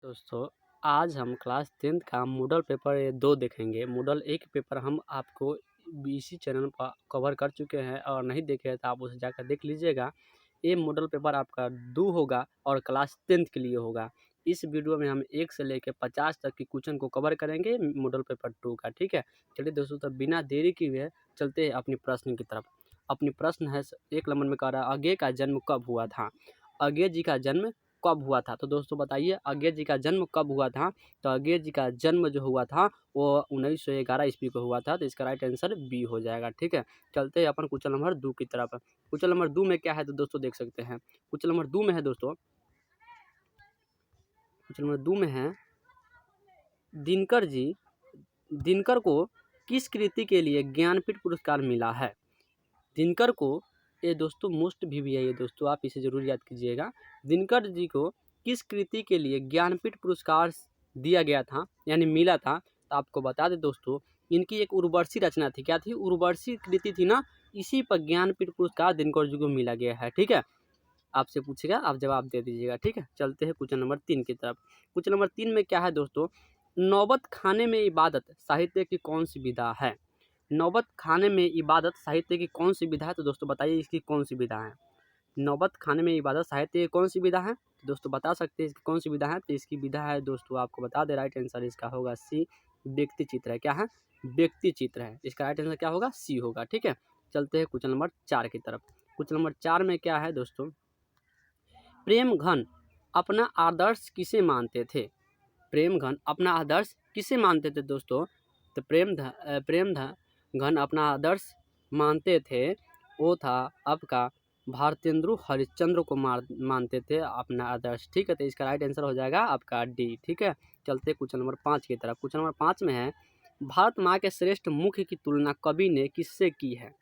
दोस्तों, आज हम क्लास 10th का मॉडल पेपर 2 देखेंगे। मॉडल 1 पेपर हम आपको इसी चैनल पर कवर कर चुके हैं और नहीं देखे हैं तो आप उसे जाकर देख लीजिएगा। ये मॉडल पेपर आपका 2 होगा और क्लास 10th के लिए होगा। इस वीडियो में हम 1 से लेकर 50 तक की क्वेश्चन को कवर करेंगे मॉडल पेपर 2 का, ठीक है। चलिए दोस्तों, तो बिना देरी किए चलते हैं अपनी प्रश्न की तरफ। अपनी प्रश्न है 1 नंबर में कह रहा है, अज्ञे का जन्म कब हुआ था? अज्ञे जी का जन्म कब हुआ था? तो दोस्तों बताइए, अज्ञे जी का जन्म कब हुआ था? तो अज्ञे जी का जन्म जो हुआ था वो 1911 ईस्वी को हुआ था। तो इसका राइट आंसर बी हो जाएगा, ठीक है। चलते हैं अपन क्वेश्चन नंबर 2 की तरफ। क्वेश्चन नंबर 2 में क्या है तो दोस्तों देख सकते हैं। क्वेश्चन नंबर 2 में है दोस्तों, क्वेश्चन नंबर 2 में है, दिनकर को किस कृति के लिए ज्ञानपीठ पुरस्कार मिला है? दिनकर को, ये दोस्तों मोस्ट भी है ये दोस्तों, आप इसे जरूर याद कीजिएगा। दिनकर जी को किस कृति के लिए ज्ञानपीठ पुरस्कार दिया गया था, यानी मिला था? तो आपको बता दें दोस्तों, इनकी एक उर्वशी रचना थी। क्या थी? उर्वशी कृति थी ना, इसी पर ज्ञानपीठ पुरस्कार दिनकर जी को मिला गया है, ठीक है। आपसे पूछेगा, आप जवाब दे दीजिएगा, ठीक है। चलते हैं क्वेश्चन नंबर 3 की तरफ। क्वेश्चन नंबर 3 में क्या है दोस्तों, नौबत खाने में इबादत साहित्य की कौन सी विधा है? नौबत खाने में इबादत साहित्य की कौन सी विधा है? तो दोस्तों बताइए इसकी कौन सी विधा है? नौबत खाने में इबादत साहित्य की कौन सी विधा है? तो दोस्तों बता सकते हैं इसकी कौन सी विधा है? तो इसकी विधा है दोस्तों, आपको बता दे, राइट आंसर इसका होगा सी, व्यक्ति चित्र है। क्या है? व्यक्ति चित्र है। इसका राइट आंसर क्या होगा? सी होगा, ठीक है। चलते हैं क्वेश्चन नंबर 4 की तरफ। क्वेश्चन नंबर 4 में क्या है दोस्तों, प्रेमघन अपना आदर्श किसे मानते थे? प्रेमघन अपना आदर्श किसे मानते थे दोस्तों? तो प्रेमघन अपना आदर्श मानते थे, वो था आपका भारतेंदु हरिश्चंद्र को मानते थे अपना आदर्श, ठीक है। तो इसका राइट आंसर हो जाएगा आपका डी, ठीक है। चलते क्वेश्चन नंबर 5 की तरफ। क्वेश्चन नंबर 5 में है, भारत माँ के श्रेष्ठ मुख की तुलना कवि ने किससे की है?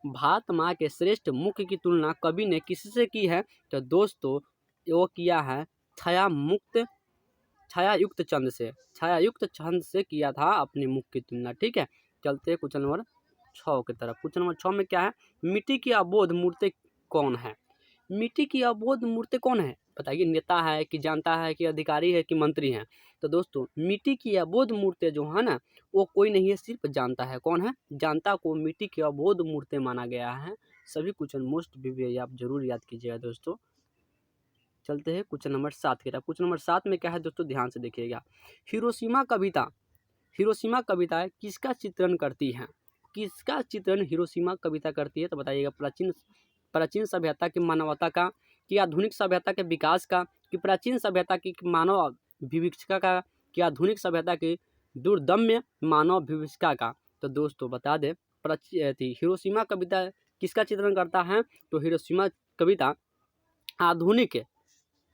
भारत माँ के श्रेष्ठ मुख की तुलना कवि ने किससे की है? तो दोस्तों वो किया है छायायुक्त चंद से किया था अपने मुख की तुलना, ठीक है। चलते हैं क्वेश्चन नंबर 6 की तरफ। क्वेश्चन नंबर 6 में क्या है, मिट्टी की अबोध मूर्ति कौन है? मिट्टी की अबोध मूर्ति कौन है? बताइए, नेता है कि जानता है कि अधिकारी है कि मंत्री है? तो दोस्तों मिट्टी की अबोध मूर्ति जो है ना, वो कोई नहीं है, सिर्फ जानता है। कौन है? जानता को मिट्टी की अबोध मूर्ति माना गया है। सभी क्वेश्चन मोस्ट भी आप जरूर याद कीजिएगा दोस्तों। चलते हैं क्वेश्चन नंबर 7 की तरफ। क्वेश्चन नंबर 7 में क्या है दोस्तों, ध्यान से देखिएगा। हिरोशिमा कविता किसका चित्रण करती है? किसका चित्रण हिरोशिमा कविता करती है? तो बताइएगा, प्राचीन सभ्यता की मानवता का, कि आधुनिक सभ्यता के विकास का, कि प्राचीन सभ्यता की मानव विविक्षता का, कि आधुनिक सभ्यता की दुर्दम्य मानव विविक्षता का? तो दोस्तों बता दें, हिरोशिमा कविता किसका चित्रण करता है? तो हिरोशिमा कविता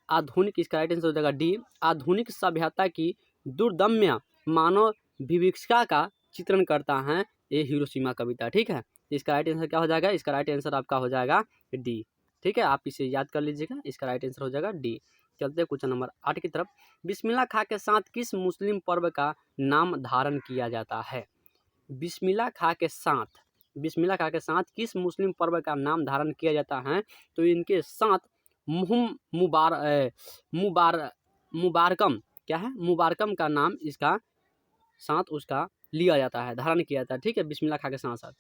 आधुनिक इसका राइट आंसर हो जाएगा डी, आधुनिक सभ्यता की दुर्दम्य मानव विविक्षता का चित्रण करता है ये हिरोशिमा कविता, ठीक है। इसका राइट आंसर क्या हो जाएगा? इसका राइट आंसर आपका हो जाएगा डी, ठीक है। आप इसे याद कर लीजिएगा, इसका राइट आंसर हो जाएगा डी। चलते हैं क्वेश्चन नंबर 8 की तरफ। बिस्मिल्लाह खां के साथ किस मुस्लिम पर्व का नाम धारण किया जाता है? बिस्मिल्लाह खां के साथ किस मुस्लिम पर्व का नाम धारण किया जाता है? तो इनके साथ मुबारकम, क्या है? मुबारकम का नाम इसका साथ उसका लिया जाता है, धारण किया जाता है, ठीक है, बिस्मिल्लाह खां के साथ साथ।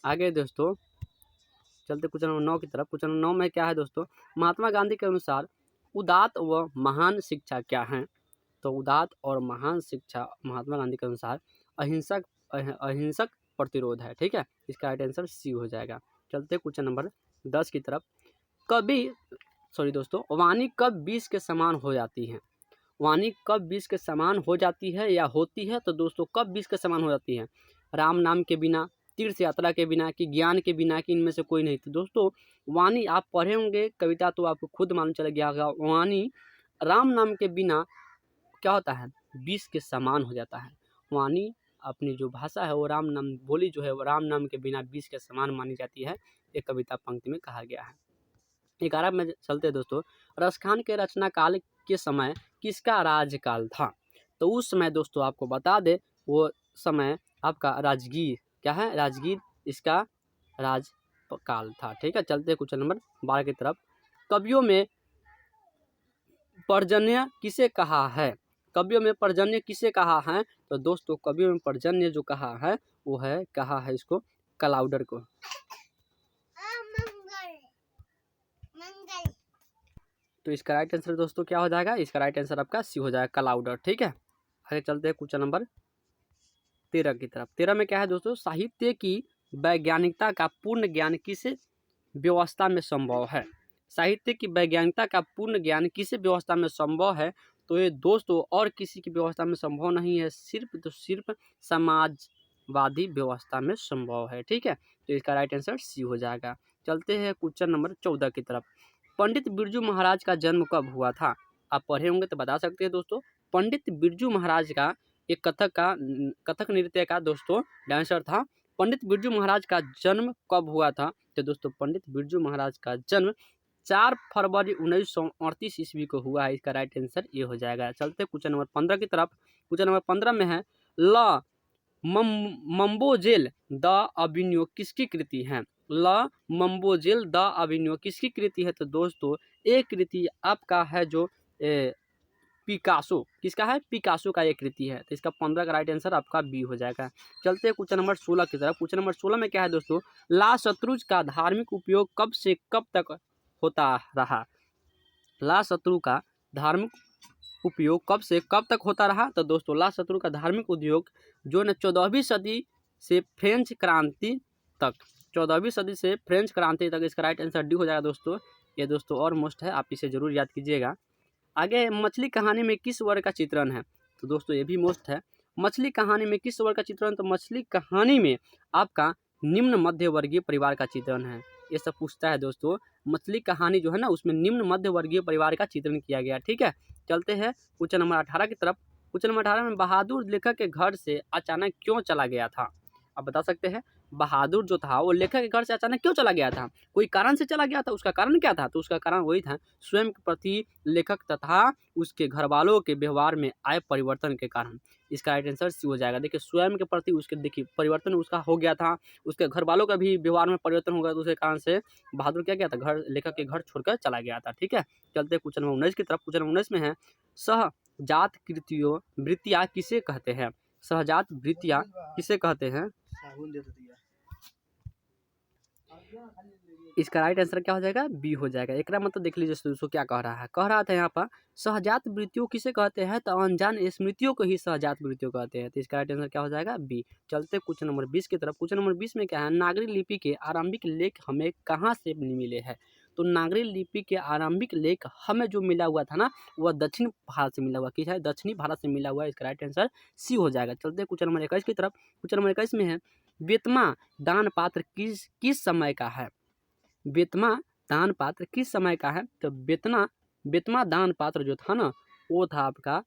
आगे दोस्तों चलते क्वेश्चन नंबर 9 की तरफ। क्वेश्चन नंबर 9 में क्या है दोस्तों, महात्मा गांधी के अनुसार उदात्त व महान शिक्षा क्या है? तो उदात्त और महान शिक्षा महात्मा गांधी के अनुसार अहिंसक प्रतिरोध है, ठीक है। इसका राइट आंसर सी हो जाएगा। चलते क्वेश्चन नंबर 10 की तरफ। वाणी कब 20 के समान हो जाती है? वाणी कब 20 के समान हो जाती है या होती है? तो दोस्तों कब 20 के समान हो जाती है? राम नाम के बिना, तीर्थ यात्रा के बिना, कि ज्ञान के बिना, कि इनमें से कोई नहीं? तो दोस्तों वाणी आप पढ़े होंगे कविता तो आपको खुद मालूम चल गया होगा, वाणी राम नाम के बिना क्या होता है? 20 के समान हो जाता है। वाणी अपनी जो भाषा है वो राम नाम बोली जो है वो राम नाम के बिना 20 के समान मानी जाती है, ये कविता पंक्ति में कहा गया है। 11 में चलते दोस्तों, रसखान के रचना काल के समय किसका राजकाल था? तो उस समय दोस्तों आपको बता दे, वो समय आपका राजगीर, क्या है? राजगीर इसका राजकाल था, ठीक है। चलते क्वेश्चन नंबर 12 की तरफ। कवियों में पर्जन्य किसे कहा है? कवियों में पर्जन्य किसे कहा है? तो दोस्तों कवियों में पर्जन्य जो कहा है वो है, कहा है इसको क्लाउडर को। तो इसका राइट आंसर दोस्तों क्या हो जाएगा? इसका राइट आंसर आपका सी हो जाएगा, क्लाउडर। ठीक है, आगे चलते हैं क्वेश्चन नंबर 13 की तरफ। 13 में क्या है दोस्तों? साहित्य की वैज्ञानिकता का पूर्ण ज्ञान किस व्यवस्था में संभव है? साहित्य की वैज्ञानिकता का पूर्ण ज्ञान किस व्यवस्था में संभव है? तो ये दोस्तों और किसी की व्यवस्था में संभव नहीं है, सिर्फ तो सिर्फ समाजवादी व्यवस्था में संभव है। ठीक है, तो इसका राइट आंसर सी हो जाएगा। चलते हैं क्वेश्चन नंबर 14 की तरफ। पंडित बिरजू महाराज का जन्म कब हुआ था? आप पढ़े होंगे तो बता सकते हैं दोस्तों। पंडित बिरजू महाराज का एक कथक नृत्य का दोस्तों डांसर था। पंडित बिरजू महाराज का जन्म कब हुआ था? तो दोस्तों पंडित बिरजू महाराज का जन्म 4 फरवरी 1938 ईस्वी को हुआ है। इसका राइट आंसर ये हो जाएगा। चलते क्वेश्चन नंबर 15 की तरफ। क्वेश्चन नंबर 15 में है, ल मंबोजेल द अभिनयो किसकी कृति है? ल मंबोजेल द अभिनयो किसकी कृति है? तो दोस्तों एक कृति आपका है जो पिकासो, किसका है? पिकासो का एक कृति है। तो इसका 15 का राइट आंसर आपका बी हो जाएगा। चलते हैं क्वेश्चन नंबर 16 की तरफ। क्वेश्चन नंबर 16 में क्या है दोस्तों? ला शत्रुज का धार्मिक उपयोग कब से कब तक होता रहा? ला शत्रु का धार्मिक उपयोग कब से कब तक होता रहा? तो दोस्तों ला शत्रु का धार्मिक उद्योग जो है 14वीं सदी से फ्रेंच क्रांति तक, 14वीं सदी से फ्रेंच क्रांति तक। इसका राइट आंसर डी हो जाएगा दोस्तों। ये दोस्तों और मोस्ट है, आप इसे जरूर याद कीजिएगा। आगे मछली कहानी में किस वर्ग का चित्रण है? तो दोस्तों ये भी मोस्ट है। मछली कहानी में किस वर्ग का चित्रण? तो मछली कहानी में आपका निम्न मध्य वर्गीय परिवार का चित्रण है। ये सब पूछता है दोस्तों। मछली कहानी जो है ना उसमें निम्न मध्य वर्गीय परिवार का चित्रण किया गया। ठीक है, चलते हैं क्वेश्चन नंबर 18 की तरफ। क्वेश्चन नंबर 18 में बहादुर लेखक के घर से अचानक क्यों चला गया था? आप बता सकते हैं बहादुर जो था वो लेखक के घर से अचानक क्यों चला गया था? कोई कारण से चला गया था, उसका कारण क्या था? तो उसका कारण वही था स्वयं के प्रति लेखक तथा उसके घर वालों के व्यवहार में आए परिवर्तन के कारण। इसका राइट आंसर सी हो जाएगा। देखिए स्वयं के प्रति उसके देखिए परिवर्तन उसका हो गया था, उसके घर वालों का भी व्यवहार में परिवर्तन हो गया, तो उसके कारण से बहादुर क्या किया था? घर लेखक के घर छोड़कर चला गया था। ठीक है, चलते क्वेश्चन नंबर 19 की तरफ। क्वेश्चन नंबर 19 में है, सहजात कृतियों वृत्तियाँ किसे कहते हैं? सहजात वृत्तियाँ किसे कहते हैं? इसका राइट आंसर क्या हो जाएगा? बी हो जाएगा। एक मतलब देख लीजिए दोस्तों क्या कह रहा है। कह रहा था यहाँ पर सहजात वृत्तियों किसे कहते हैं? तो अनजान स्मृतियों को ही सहजात वृत्तियों कहते हैं। तो इसका राइट आंसर क्या हो जाएगा? बी। चलते क्वेश्चन नंबर 20 की तरफ। क्वेश्चन नंबर 20 में क्या है? नागरी लिपि के आरंभिक लेख हमें कहाँ से मिले हैं? तो नागरी लिपि के आरंभिक लेख हमें जो मिला हुआ था ना वह दक्षिण भारत से मिला हुआ। किस है? दक्षिणी भारत से मिला हुआ। इसका राइट आंसर सी हो जाएगा। चलते क्वेश्चन नंबर 21 की तरफ। क्वेश्चन नंबर 21 में है, बेतमा दान पात्र किस समय का है? बेतमा दान पात्र किस समय का है? तो बेतमा दान पात्र जो था ना वो था आपका,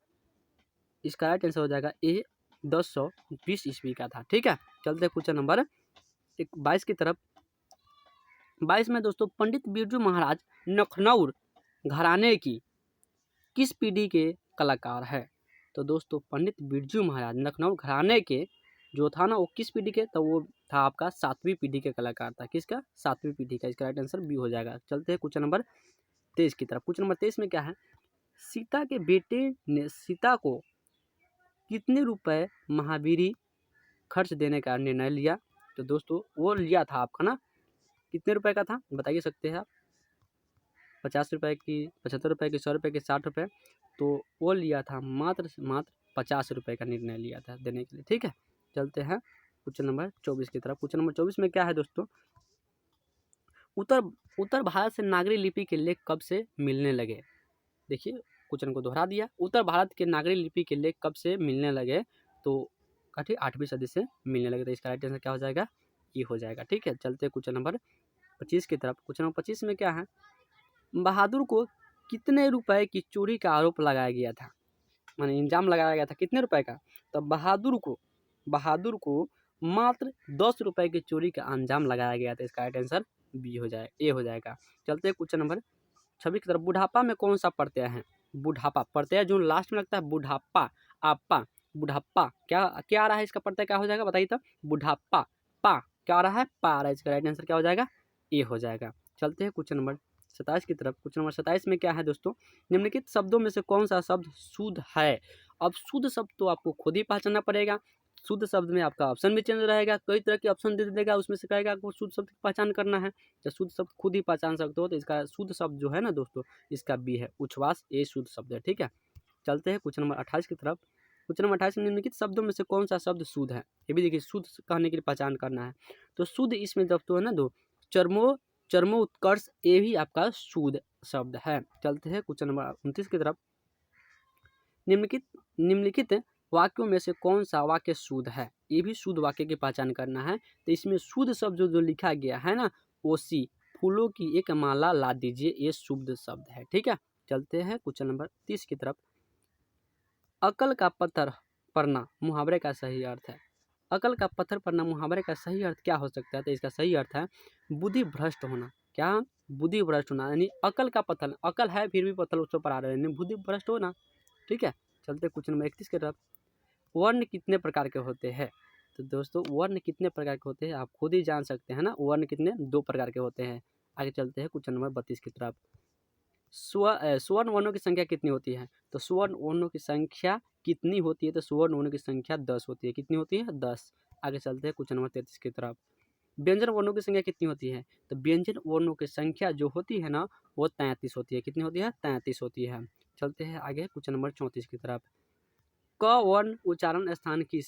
इसका राइट आंसर हो जाएगा ए 1020 ईस्वी का था। ठीक है, चलते क्वेश्चन नंबर 22 की तरफ। 22 में दोस्तों पंडित बिरजू महाराज लखनऊ घराने की किस पीढ़ी के कलाकार है? तो दोस्तों पंडित बिरजू महाराज लखनऊ घराने के जो था ना वो किस पीढ़ी के? तो वो था आपका 7वीं पीढ़ी के कलाकार था। किसका? 7वीं पीढ़ी का। इसका राइट आंसर बी हो जाएगा। चलते हैं क्वेश्चन नंबर 23 की तरफ। क्वेश्चन नंबर 23 में क्या है? सीता के बेटे ने सीता को कितने रुपए महावीरी खर्च देने का निर्णय लिया? तो दोस्तों वो लिया था आपका ना कितने रुपए का था बताइए सकते हैं आप? 50 रुपए की, 75 रुपए की, 100 रुपए की, 60 रुपए। तो वो लिया था मात्र 50 रुपए का निर्णय लिया था देने के लिए। ठीक है, चलते हैं क्वेश्चन नंबर 24 की तरफ। क्वेश्चन नंबर 24 में क्या है दोस्तों? उत्तर भारत से नागरी लिपि के लेख कब से मिलने लगे? देखिए क्वेश्चन को दोहरा दिया। उत्तर भारत के नागरी लिपि के लेख कब से मिलने लगे? तो काठी 8वीं सदी से मिलने लगे। तो इसका राइट आंसर क्या हो जाएगा? ये हो जाएगा। ठीक है, चलते हैं क्वेश्चन नंबर 25 की तरफ। क्वेश्चन नंबर 25 में क्या है? बहादुर को कितने रुपए की चोरी का आरोप लगाया गया था? माने इल्जाम लगाया गया था कितने रुपए का? तो बहादुर को मात्र 10 रुपए की चोरी का अंजाम लगाया गया था। इसका राइट आंसर बी हो जाए, ए हो जाएगा। चलते हैं क्वेश्चन नंबर 26 की तरफ। बुढ़ापा में कौन सा प्रत्यय है? बुढ़ापा प्रत्यय जो लास्ट में लगता है बुढ़ापा, आपा, बुढ़ापा क्या क्या आ रहा है? इसका प्रत्यय क्या हो जाएगा बताइए तो? बुढ़ापा, पा क्या आ रहा है? पा आ रहा है। इसका राइट आंसर क्या हो जाएगा? ए हो जाएगा। चलते हैं क्वेश्चन नंबर 27 की तरफ। क्वेश्चन नंबर 27 में क्या है दोस्तों, निम्नलिखित शब्दों में से कौन सा शब्द शुद्ध है। अब शुद्ध शब्द तो आपको खुद ही पहचानना पड़ेगा। शुद्ध शब्द में आपका ऑप्शन भी चेंज रहेगा, कई तरह के ऑप्शन दे देगा, उसमें से कहेगा आपको शुद्ध शब्द की पहचान करना है। जब शुद्ध शब्द खुद ही पहचान सकते हो तो इसका शुद्ध शब्द जो है ना दोस्तों, इसका बी है, उच्छ्वास, ये शुद्ध शब्द है। ठीक है, चलते हैं क्वेश्चन नंबर 28 की तरफ। क्वेश्चन नंबर 28 में निम्नलिखित शब्दों में से कौन सा शब्द शुद्ध है। ये भी देखिए, शुद्ध कहने के लिए पहचान करना है। तो शुद्ध इसमें दोस्तों है ना दो, चर्मोत्कर्ष, ये भी आपका शुद्ध शब्द है। चलते हैं क्वेश्चन नंबर 29 की तरफ। निम्नलिखित वाक्यों में से कौन सा वाक्य शुद्ध है। ये भी शुद्ध वाक्य की पहचान करना है। तो इसमें शुद्ध शब्द जो लिखा गया है ना, ओसी, फूलों की एक माला ला दीजिए, ये शुद्ध शब्द है। ठीक है, चलते हैं क्वेश्चन नंबर 30 की तरफ। अकल का पत्थर पढ़ना मुहावरे का सही अर्थ है। अकल का पत्थर पढ़ना मुहावरे का सही अर्थ क्या हो सकता है। तो इसका सही अर्थ है बुद्धि भ्रष्ट होना। क्या, बुद्धि भ्रष्ट होना, यानी अकल का पत्थर, अकल है फिर भी पत्थर उस पर पढ़ा रहे हैं, बुद्धि भ्रष्ट होना। ठीक है, चलते क्वेश्चन नंबर 31 की तरफ। वर्ण कितने प्रकार के होते हैं। तो दोस्तों वर्ण कितने प्रकार के होते हैं आप खुद ही जान सकते हैं ना। वर्ण कितने, 2 प्रकार के होते हैं। आगे चलते हैं क्वेश्चन नंबर 32 की तरफ। स्वर्ण वर्णों की संख्या कितनी होती है। तो स्वर्ण वर्णों की संख्या कितनी होती है। तो स्वर्ण वर्णों की संख्या 10 होती है। कितनी होती है, 10। आगे चलते हैं क्वेश्चन नंबर 33 की तरफ। व्यंजन वर्णों की संख्या कितनी होती है। तो व्यंजन वर्णों की संख्या जो होती है ना, वो 33 होती है। कितनी होती है, 33 होती है। चलते हैं आगे क्वेश्चन नंबर 34 की तरफ। क वर्ण उच्चारण स्थान की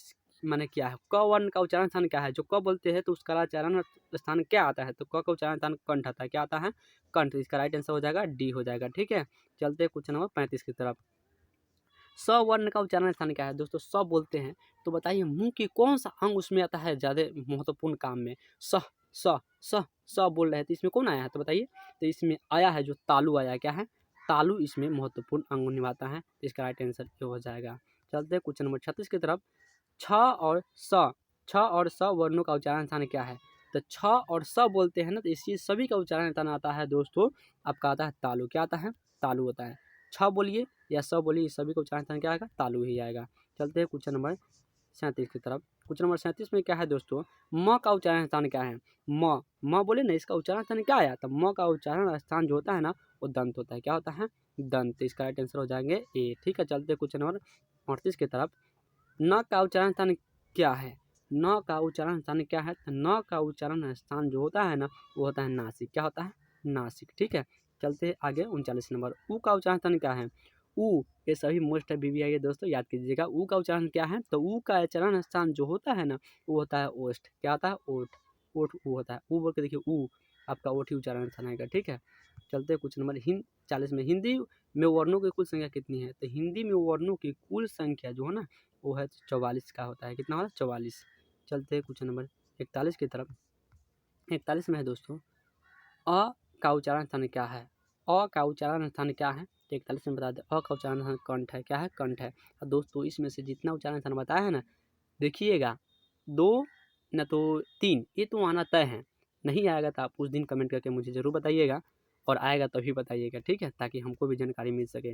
माने क्या है। क वर्ण का उच्चारण स्थान क्या है। जो क बोलते हैं तो उसका उच्चारण स्थान क्या आता है। तो क का उच्चारण स्थान कंठ आता है। क्या आता है, कंठ। इसका राइट आंसर हो जाएगा डी हो जाएगा। ठीक है, चलते हैं क्वेश्चन नंबर 35 की तरफ। स वर्ण का उच्चारण स्थान क्या है। दोस्तों स बोलते हैं तो बताइए मुंह की कौन सा अंग उसमें आता है ज्यादा महत्वपूर्ण काम में। स स स स बोल रहे हैं तो इसमें कौन आया है। तो बताइए, तो इसमें आया है जो तालु आया। क्या है, तालु इसमें महत्वपूर्ण अंग निभाता है। इसका राइट आंसर ये हो जाएगा। चलते हैं क्वेश्चन नंबर 36 की तरफ। छ और स वर्णों का उच्चारण स्थान क्या है। तो छ और स बोलते हैं ना, तो इसी सभी का उच्चारण स्थान आता है दोस्तों, आपका आता है तालु। क्या आता है, तालु होता है। छ बोलिए या स बोलिए, सभी का उच्चारण स्थान क्या आएगा, तालु ही आएगा। चलते हैं क्वेश्चन नंबर 37 की तरफ। क्वेश्चन नंबर 37 में क्या है दोस्तों, म का उच्चारण स्थान क्या है। म बोले ना, इसका उच्चारण स्थान क्या आया। तो म का उच्चारण स्थान जो होता है ना, वो दंत होता है। क्या होता है, दंत। इसका राइट आंसर हो जाएंगे ए। ठीक है, चलते हैं क्वेश्चन नंबर 38 की तरफ। न का उच्चारण स्थान क्या है। न का उच्चारण स्थान क्या है। तो न का उच्चारण स्थान जो होता है ना, वो होता है नासिक। क्या होता है, नासिक। ठीक है, चलते हैं आगे 39 नंबर। ऊ का उच्चारण स्थान क्या है। ऊ, ये सभी मोस्ट वीवीआई दोस्तों याद कीजिएगा। ऊ का उच्चारण क्या है। तो ऊ का उच्चारण स्थान जो होता है ना, वो होता है ओष्ठ। क्या होता है, ओठ। ओठ ऊ होता है। ऊ बोल के देखिए, ऊ आपका ओठ ही उच्चारण स्थान आएगा। ठीक है, चलते हैं कुछ नंबर 40 में। हिंदी में वर्णों की कुल संख्या कितनी है। तो हिंदी में वर्णों की कुल संख्या जो है ना, वो है 44 का होता है। कितना होता है, 44। चलते हैं क्वेश्चन नंबर 41 की तरफ। 41 में है दोस्तों, अ का उच्चारण स्थान क्या है। अ का उच्चारण स्थान क्या है, तो 41 में बता दें। अ का उच्चारण स्थान कंठ है। क्या है, कंठ है। और दोस्तों इसमें से जितना उच्चारण स्थान बताया है ना, देखिएगा 2 न तो 3, ये तो आना तय है। नहीं आएगा तो आप उस दिन कमेंट करके मुझे ज़रूर बताइएगा, और आएगा तभी बताइएगा। ठीक है, ताकि हमको भी जानकारी मिल सके।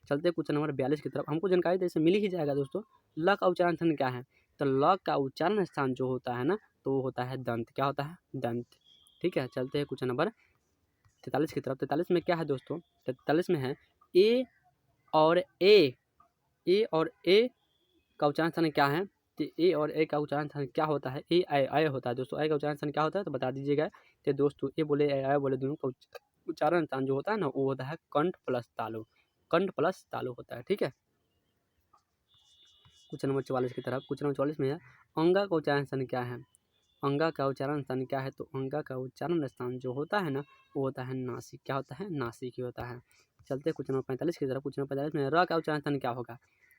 चलते क्वेश्चन नंबर 42 की तरफ। हमको जानकारी तो इससे मिल ही जाएगा दोस्तों। ल का उच्चारण स्थान क्या है। तो ल का उच्चारण स्थान जो होता है ना, तो वो होता है दंत। क्या होता है, दंत। ठीक है, चलते हैं क्वेश्चन नंबर 43 की तरफ। 43 में क्या है दोस्तों, 43 में है ए और ए का उच्चारण स्थान क्या है। तो ए और ए का उच्चारण स्थान क्या होता है, ए आय होता है दोस्तों। आय का उच्चारण स्थान क्या होता है, तो बता दीजिएगा। तो दोस्तों ए बोले आय बोले, दोनों का उच्चारण स्थान जो होता है ना, वो होता है कंठ प्लस तालु। कंठ प्लस तालु होता है। ठीक है, क्वेश्चन नंबर 44 की तरफ। क्वेश्चन नंबर 44 में है अंगा का उच्चारण स्थान क्या है। अंगा का उच्चारण स्थान क्या है। तो अंगा का उच्चारण स्थान जो होता है ना, वो होता है नासिक। क्या होता है, नासिक ही होता है। चलते क्वेश्चन नंबर 45 की तरफ। क्वेश्चन नंबर 45 में र का उच्चारण स्थान क्या होगा।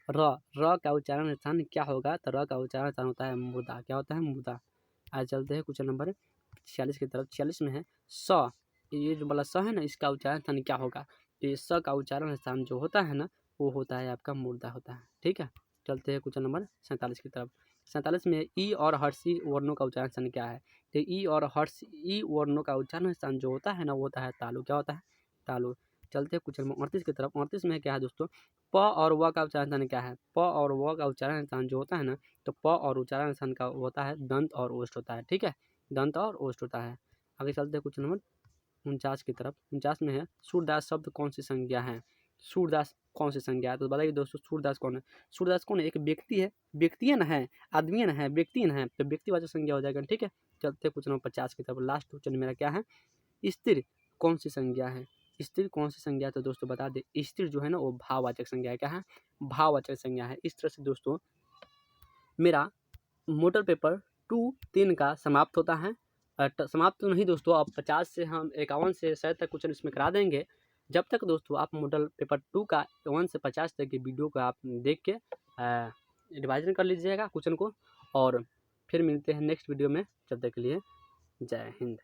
र का उच्चारण स्थान क्या होगा। तो र का उच्चारण स्थान होता है मुर्दा। क्या होता है, मुर्दा। आज चलते हैं क्वेश्चन नंबर 46 की तरफ। 46 में है स, ये जो वाला स है ना, इसका उच्चारण स्थान क्या होगा। तो ये स का उच्चारण स्थान जो होता है ना, वो होता है आपका मुर्दा होता है। ठीक है, चलते हैं क्वेश्चन नंबर 47 की तरफ। 47 में ई और हर्षी वर्णों का उच्चारण स्थान क्या है। तो ई और हर्षी वर्णों का उच्चारण स्थान जो होता है ना, वो होता है तालु। क्या होता है, तालु। चलते हैं क्वेश्चन नंबर 38 की तरफ। 38 में क्या है दोस्तों, प और व का उच्चारण स्थान क्या है। प और व का उच्चारण स्थान जो होता है ना, तो प और उच्चारण स्थान का होता है दंत और ओष्ठ होता है। ठीक है, दंत और ओष्ठ होता है। आगे चलते हैं क्वेश्चन नंबर 49 की तरफ। 49 में है सूरदास शब्द कौन सी संज्ञा है? सूरदास कौन सी संज्ञा है? तो बताइए दोस्तों सूरदास कौन है? सूरदास कौन है? एक व्यक्ति है, व्यक्ति है ना, है आदमी है ना, है व्यक्ति है, तो व्यक्तिवाचक संज्ञा हो जाएगा। ठीक है, चलते क्वेश्चन नंबर 50 की तरफ। लास्ट क्वेश्चन मेरा क्या है? स्थिर कौन सी संज्ञा है? स्थिर कौन सी संज्ञा है? तो दोस्तों बता दे, स्थिर जो है ना वो भाववाचक संज्ञा है। क्या है? भाववाचक संज्ञा है। इस तरह से दोस्तों मेरा मॉडल पेपर 2-3 का समाप्त होता है। समाप्त तो नहीं दोस्तों, अब 50 से हम 51 से 60 तक क्वेश्चन इसमें करा देंगे। जब तक दोस्तों आप मॉडल पेपर 2 का 1 से 50 तक की वीडियो को आप देख के रिवाइजन कर लीजिएगा क्वेश्चन को, और फिर मिलते हैं नेक्स्ट वीडियो में। जब तक के लिए जय हिंद।